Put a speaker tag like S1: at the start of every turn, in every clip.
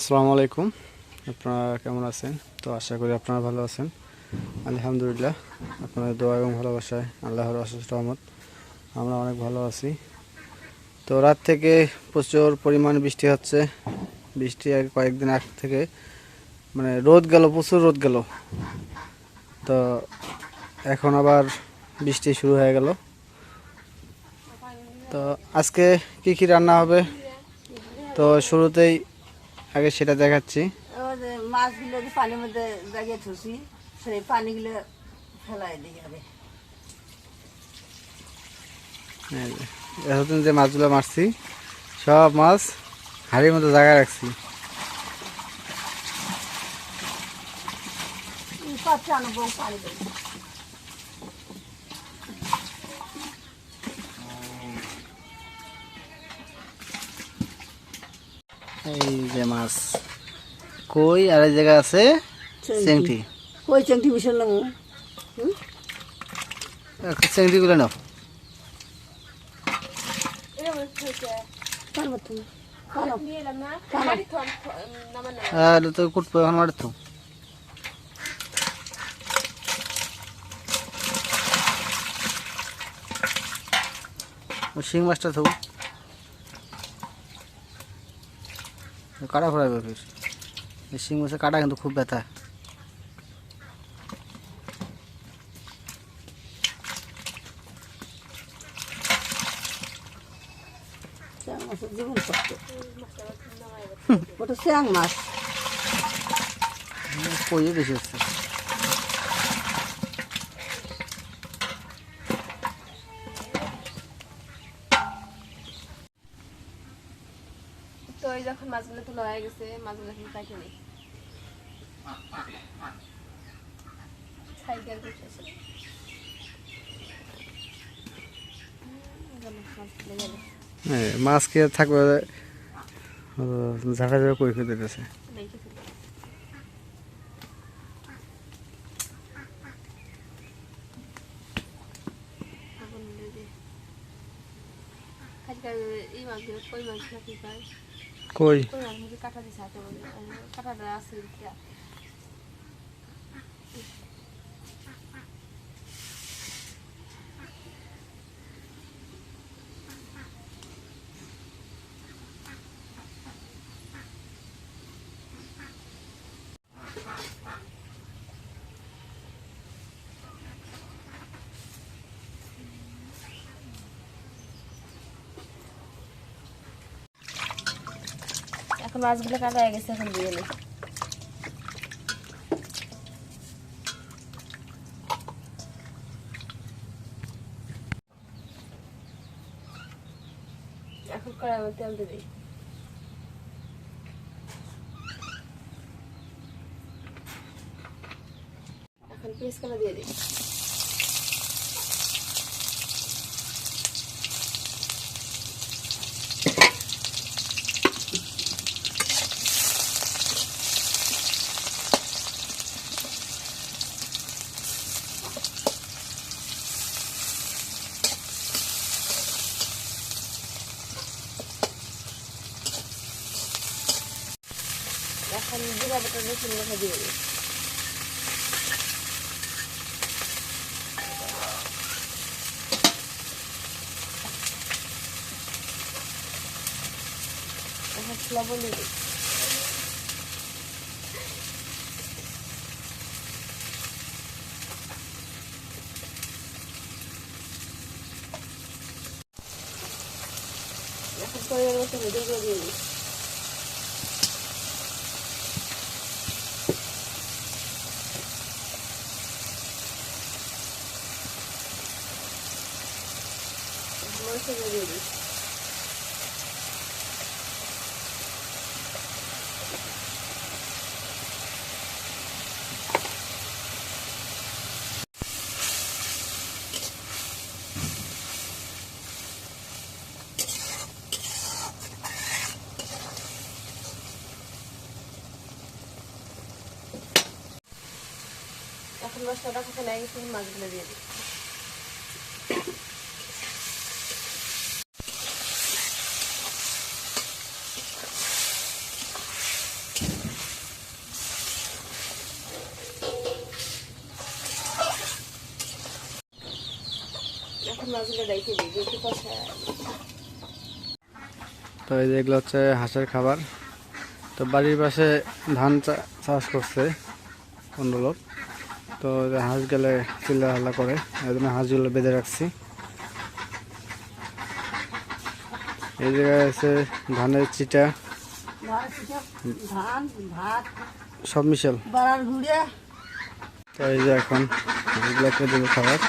S1: আসসালামু আলাইকুম। আপনারা কেমন আছেন? তো আশা করি আপনারা ভালো আছেন। আলহামদুলিল্লাহ, আপনাদের দোয়া এবং ভালোবাসায় আল্লাহর অশেষ রহমত আমরা অনেক ভালো আছি। তো রাত থেকে প্রচুর পরিমাণ বৃষ্টি হচ্ছে। বৃষ্টি কয়েকদিন আগ থেকে মানে রোদ গেল, প্রচুর রোদ গেল। তো এখন আবার বৃষ্টি শুরু হয়ে গেল। তো আজকে কি কি রান্না হবে, তো শুরুতেই আগে সেটা দেখাচ্ছি।
S2: মাছগুলো পানির মধ্যে জাগিয়ে থুসি, সেই পানিগুলো ফেলাই দিই আগে।
S1: এতদিন যে মাছগুলো মারছি সব মাছ হাড়ির মধ্যে জায়গায় রাখছি।
S2: পানি দেব।
S1: এই যে মাছ কই, আর এই জায়গা আছে চেংটি।
S2: কই চেংটি মিশালাম।
S1: চেংটি গুলো নাও। আর তো কুটবো এখন মার তো। শিং মাছটা থবো, কাটা ফোড়াবে ফির। শিং মাছের কাটা কিন্তু খুব ব্যথা।
S2: ওটা চ্যাং মাছ
S1: কইয়ে বেশি হচ্ছে।
S3: তো এই যখন মাছগুলো তোলা হয়ে গেছে, মাছগুলো এখন কাটে নেই।
S1: মাছ খেয়ে থাকবে, ঝাঁকা ঝাঁকা করে খেতে দিতেছে।
S3: এই মাছগুলো কই মাছ নাকি পায়,
S1: কই
S3: কই মাছ মুখে কাটা দিছে হাতে, কাটাটা আছে। এখন মাছগুলো কাটা হয়ে গেছে, এখন দিয়ে নেই। এখন কড়াই মধ্যে তেল দিয়ে দিই। এখন পেঁয়াজ কাটা দিয়ে দিই। এখন জিরা বাটা রসুন বাটা দিয়ে দিই। এখন লবণ দিয়ে দিই। এখন পরিমাণ মতো হলুদ গুঁড়ো দিয়ে দিই। মরিচের গুঁড়ো দিয়ে দিই। এখন মশলাটা কষা লেগে গেছে, মাছগুলো দিয়ে দিই। মাছগুলো রেখে দিই একটু কষা।
S1: তো এই যে এগুলো হচ্ছে হাঁসের খাবার। তো বাড়ির পাশে ধান চাষ করছে অন্য লোক। তো এই যে হাঁস গেলে চিল্লা হাল্লা করে, এই জন্য হাঁসগুলো বেঁধে রাখছি। এই জায়গায় আছে ধানের চিটা,
S2: ধান ভাত
S1: সব মিশাল।
S2: বাড়ার ঘুরে
S1: তো এই যে এখন হাঁসগুলোকে দেবো খাবার।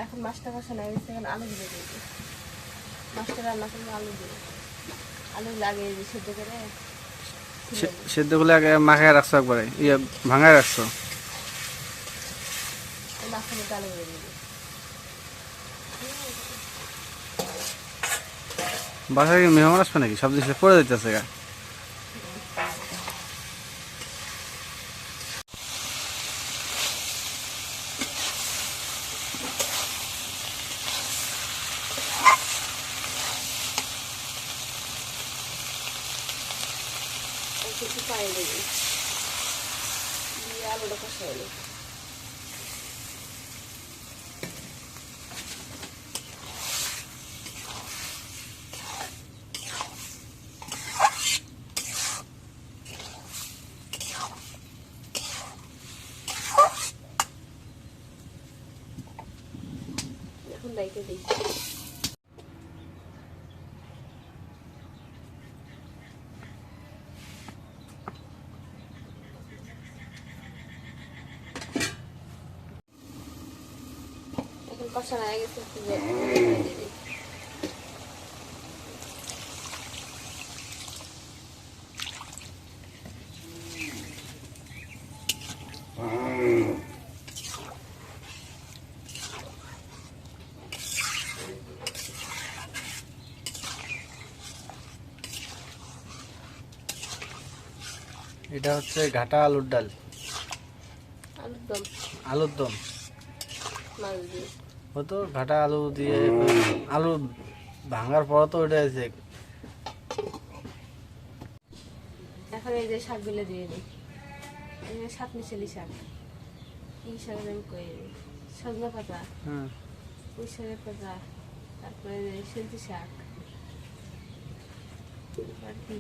S3: এখন মাছটা কষা না গেছে, এখন আলু দিয়ে দিই। মাছটা রান্না করলে আলু দিই, আলু লাগিয়ে দিই সেদ্ধ করে।
S1: সেদ্ধগুলো আগে মাখায় রাখছো, একবারে ইয়ে ভাঙায় রাখছো।
S3: মাছের মধ্যে আলু দিয়ে দিই।
S1: বাসায় কি মেহমান আসবে নাকি? সব জিনিস পড়ে যাইতেছে গা।
S3: কিছু পায়ে দেবো দিয়ে আলুটা কষা হলো। এখন ডাইকে দিই। এখন কষা হয়ে গেছে, একটু দিয়ে দিই।
S1: এটা হচ্ছে ঘাটা আলুর ডাল,
S3: আলুর দম,
S1: আলুর দম
S3: মাছ দিয়ে।
S1: হতো। ঘাটা আলু দিয়ে আলু ভাঙার পর তো ওটা আছে।
S3: এখন এই যে শাকগুলো দিয়ে দিই। এই যে সাত মিশালি শাক, এই শাকের আমি কই সজনা পাতা,
S1: হ্যাঁ,
S3: পুঁই শাকের পাতা, তারপরে সেলতি শাক, আর কি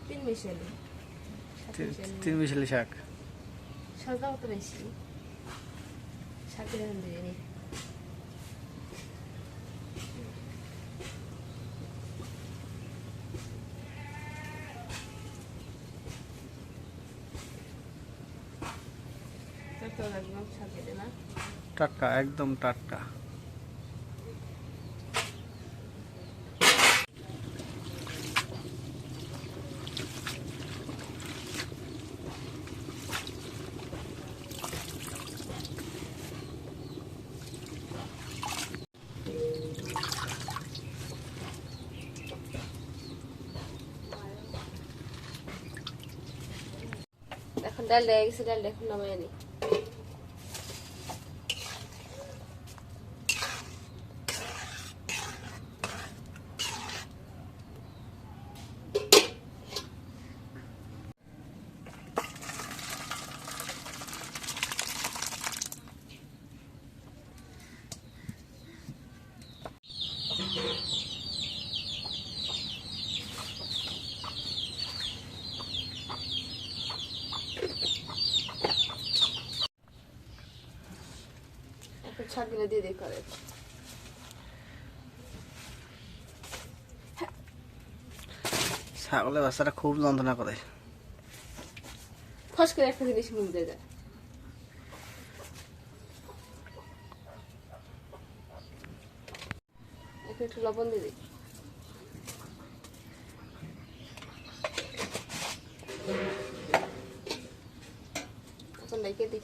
S3: তিন মিশালি, সাত মিশালি।
S1: তিন মিশালি শাক।
S3: সজনা পাতা বেশি, শাকের এখন দিয়ে নিই। তো একদম শাকে দে না।
S1: টাটকা, একদম টাটকা।
S3: এখন ডাল দেয়া গেছে, ডালটা এখন নামাই আনি। এখন শাকগুলো দিয়ে দিই করে।
S1: ছাগলের বাচ্চাটা খুব যন্ত্রণা করে।
S3: ফস করে একটা জিনিস মুখ দিয়ে যায়। একটু লবণ দিয়ে দিই। এখন ডেকে দিই।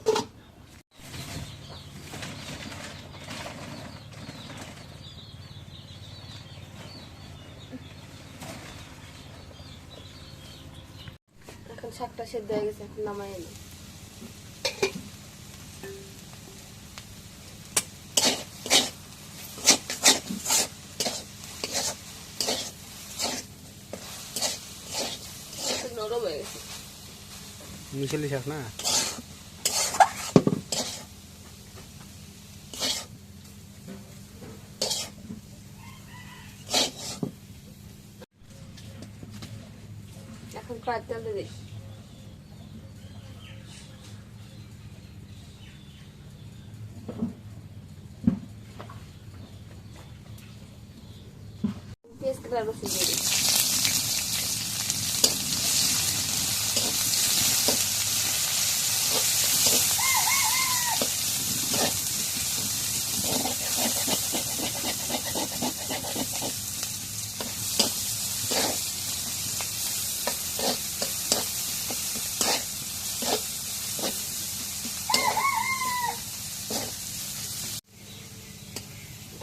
S3: এখন শাকটা সেদ্ধ হয়ে গেছে, এখন নামাই নিই। নরম হয়ে গেছে।
S1: মিশালি শাক না?
S3: এখন কড়াই তেল দিয়ে দিই। পেঁয়াজ কাটা রসুন দিয়ে দিই।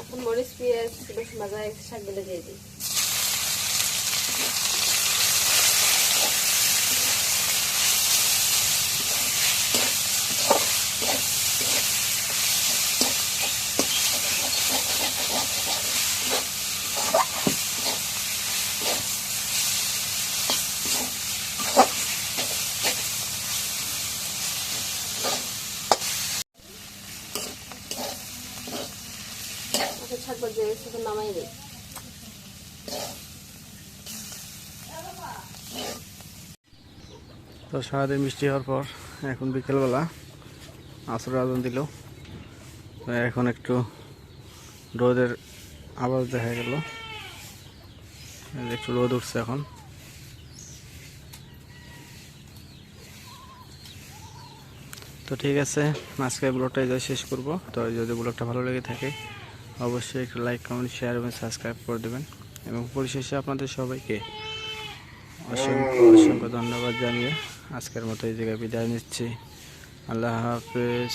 S3: এখন মরিচ পেঁয়াজ রসুন ভাজা শাকগুলো দিয়ে দিই। শাক ভাজা গেছে, এখন নামাই দিই।
S1: তো সারাদিন বৃষ্টি হওয়ার পর এখন বিকেলবেলা আসর আজান দিল। তো এখন একটু রোদের আওয়াজ দেখা গেল, একটু রোদ উঠছে এখন। তো ঠিক আছে, আজকে ব্লগটা এই শেষ করব। তো যদি ব্লগটা ভালো লেগে থাকে অবশ্যই একটু লাইক কমেন্ট শেয়ার এবং সাবস্ক্রাইব করে দেবেন। এবং পরিশেষে আপনাদের সবাইকে অসংখ্য অসংখ্য ধন্যবাদ জানিয়ে আজকের মতো এই জায়গায় বিদায় নিচ্ছি। আল্লাহ হাফেজ।